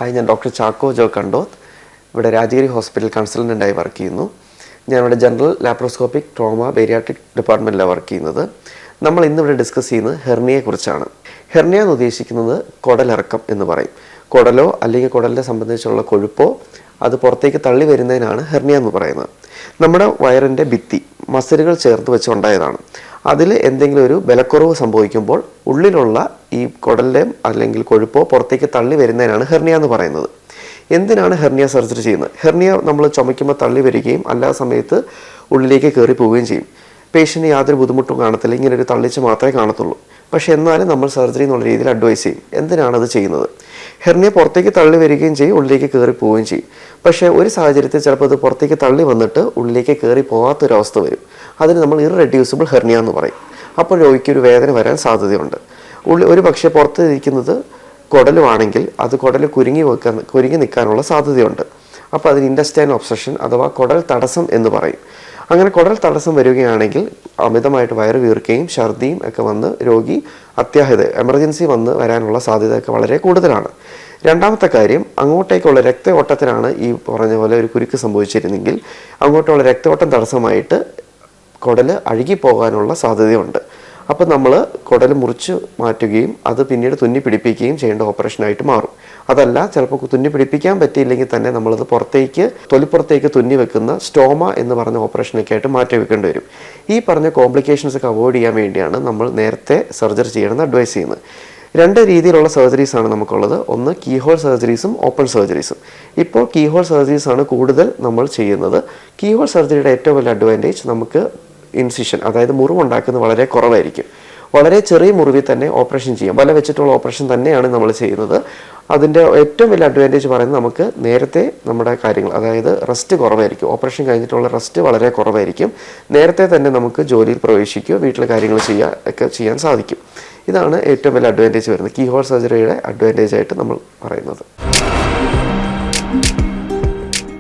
Hi, ഞാൻ doctor Chacko ജോ കണ്ടോത്ത്. ഇവിടെ Rajagiri hospital കൺസൾട്ടൻ്റായി work ചെയ്യുന്നു. ഞാൻ ഇവിടെ ജനറൽ ലാപ്രോസ്കോപ്പിക് ട്രോമ ബേരിയാട്രിക് ഡിപ്പാർട്ട്മെൻറ്റിലാണ് വർക്ക് ചെയ്യുന്നത്. നമ്മൾ ഇന്നിവിടെ ഡിസ്കസ് ചെയ്യുന്നത് ഹെർണിയെക്കുറിച്ചാണ്. ഹെർണിയ എന്ന് ഉദ്ദേശിക്കുന്നത് കുടലിറക്കം എന്ന് പറയും. കുടലോ അല്ലെങ്കിൽ കുടലിനെ സംബന്ധിച്ചുള്ള കൊഴുപ്പോ അത് പുറത്തേക്ക് തള്ളി വരുന്നതിനാണ് ഹെർണിയ എന്ന് പറയുന്നത്. നമ്മുടെ വയറിൻ്റെ ഭിത്തി മസിലുകൾ ചേർത്ത് വെച്ചുണ്ടായതാണ്. അതിൽ എന്തെങ്കിലും ഒരു ബലക്കുറവ് സംഭവിക്കുമ്പോൾ ഉള്ളിലുള്ള ഈ കുടലിലെ അല്ലെങ്കിൽ കൊഴുപ്പോ പുറത്തേക്ക് തള്ളി വരുന്നതിനാണ് ഹെർണിയ എന്ന് പറയുന്നത്. എന്തിനാണ് ഹെർണിയ സർജറി ചെയ്യുന്നത്? ഹെർണിയ നമ്മൾ ചുമയ്ക്കുമ്പോൾ തള്ളി വരികയും അല്ലാത്ത സമയത്ത് ഉള്ളിലേക്ക് കയറി പോവുകയും ചെയ്യും. പേഷ്യൻ്റ് യാതൊരു ബുദ്ധിമുട്ടും കാണത്തില്ല, ഇങ്ങനെ ഒരു തള്ളിച്ച് മാത്രമേ കാണത്തുള്ളൂ. പക്ഷേ എന്നാലും നമ്മൾ സർജറി എന്നുള്ള രീതിയിൽ അഡ്വൈസ് ചെയ്യും. എന്തിനാണ് അത് ചെയ്യുന്നത്? ഹെർണിയ പുറത്തേക്ക് തള്ളി വരികയും ചെയ്യും, ഉള്ളിലേക്ക് കയറി പോവുകയും ചെയ്യും. പക്ഷേ ഒരു സാഹചര്യത്തിൽ ചിലപ്പോൾ അത് പുറത്തേക്ക് തള്ളി വന്നിട്ട് ഉള്ളിലേക്ക് കയറി പോകാത്തൊരവസ്ഥ വരും. അതിന് നമ്മൾ ഇറെഡ്യൂസിബിൾ ഹെർണിയ എന്ന് പറയും. അപ്പോൾ രോഗിക്ക് ഒരു വേദന വരാൻ സാധ്യതയുണ്ട്. ഒരു പക്ഷേ പുറത്ത് ഇരിക്കുന്നത് കുടലുമാണെങ്കിൽ അത് കുടൽ കുരുങ്ങി നിൽക്കാനുള്ള സാധ്യതയുണ്ട്. അപ്പോൾ അതിന് ഇൻറ്റസ്റ്റൈനൽ ഒബ്സ്ട്രക്ഷൻ അഥവാ കുടൽ തടസ്സം എന്ന് പറയും. അങ്ങനെ കുടൽ തടസ്സം വരികയാണെങ്കിൽ അമിതമായിട്ട് വയറ് വീർക്കുകയും ഛർദിയും ഒക്കെ വന്ന് രോഗി എമർജൻസി വരാനുള്ള സാധ്യതയൊക്കെ വളരെ കൂടുതലാണ്. രണ്ടാമത്തെ കാര്യം, അങ്ങോട്ടേക്കുള്ള രക്തയോട്ടത്തിനാണ് ഈ പറഞ്ഞ പോലെ ഒരു കുരുക്ക് സംഭവിച്ചിരുന്നെങ്കിൽ അങ്ങോട്ടുള്ള രക്തയോട്ടം തടസ്സമായിട്ട് കുടൽ അഴുകിപ്പോകാനുള്ള സാധ്യതയുണ്ട്. അപ്പോൾ നമ്മൾ കുടൽ മുറിച്ച് മാറ്റുകയും അത് പിന്നീട് തുന്നി പിടിപ്പിക്കുകയും ചെയ്യേണ്ട ഓപ്പറേഷനായിട്ട് മാറും. അതല്ല, ചിലപ്പോൾ തുന്നി പിടിപ്പിക്കാൻ പറ്റിയില്ലെങ്കിൽ തന്നെ നമ്മളത് തൊലിപ്പുറത്തേക്ക് തുന്നി വെക്കുന്ന സ്റ്റോമ എന്ന് പറഞ്ഞ ഓപ്പറേഷനൊക്കെ ആയിട്ട് മാറ്റി വെക്കേണ്ടി വരും. ഈ പറഞ്ഞ കോംപ്ലിക്കേഷൻസ് ഒക്കെ അവോയ്ഡ് ചെയ്യാൻ വേണ്ടിയാണ് നമ്മൾ നേരത്തെ സർജറി ചെയ്യണമെന്ന് അഡ്വൈസ് ചെയ്യുന്നത്. രണ്ട് രീതിയിലുള്ള സർജറീസാണ് നമുക്കുള്ളത്. ഒന്ന് കീഹോൾ സർജറീസും ഓപ്പൺ സർജറീസും. ഇപ്പോൾ കീഹോൾ സർജറീസാണ് കൂടുതൽ നമ്മൾ ചെയ്യുന്നത്. കീഹോൾ സർജറിയുടെ ഏറ്റവും വലിയ അഡ്വാൻറ്റേജ് നമുക്ക് ഇൻസിഷൻ, അതായത് മുറിവുണ്ടാക്കുന്നത് വളരെ കുറവായിരിക്കും. വളരെ ചെറിയ മുറിവിൽ തന്നെ ഓപ്പറേഷൻ ചെയ്യാം. വല വെച്ചിട്ടുള്ള ഓപ്പറേഷൻ തന്നെയാണ് നമ്മൾ ചെയ്യുന്നത്. അതിൻ്റെ ഏറ്റവും വലിയ അഡ്വാൻറ്റേജ് പറയുന്നത് നമുക്ക് നേരത്തെ നമ്മുടെ കാര്യങ്ങൾ, അതായത് റെസ്റ്റ് കുറവായിരിക്കും. ഓപ്പറേഷൻ കഴിഞ്ഞിട്ടുള്ള റെസ്റ്റ് വളരെ കുറവായിരിക്കും. നേരത്തെ തന്നെ നമുക്ക് ജോലിയിൽ പ്രവേശിക്കുകയോ വീട്ടിലെ കാര്യങ്ങൾ ചെയ്യാൻ സാധിക്കും. ഇതാണ് ഏറ്റവും വലിയ അഡ്വാൻറ്റേജ് വരുന്നത്. കീഹോൾ സർജറിയുടെ അഡ്വാൻറ്റേജ് ആയിട്ട് നമ്മൾ പറയുന്നത്.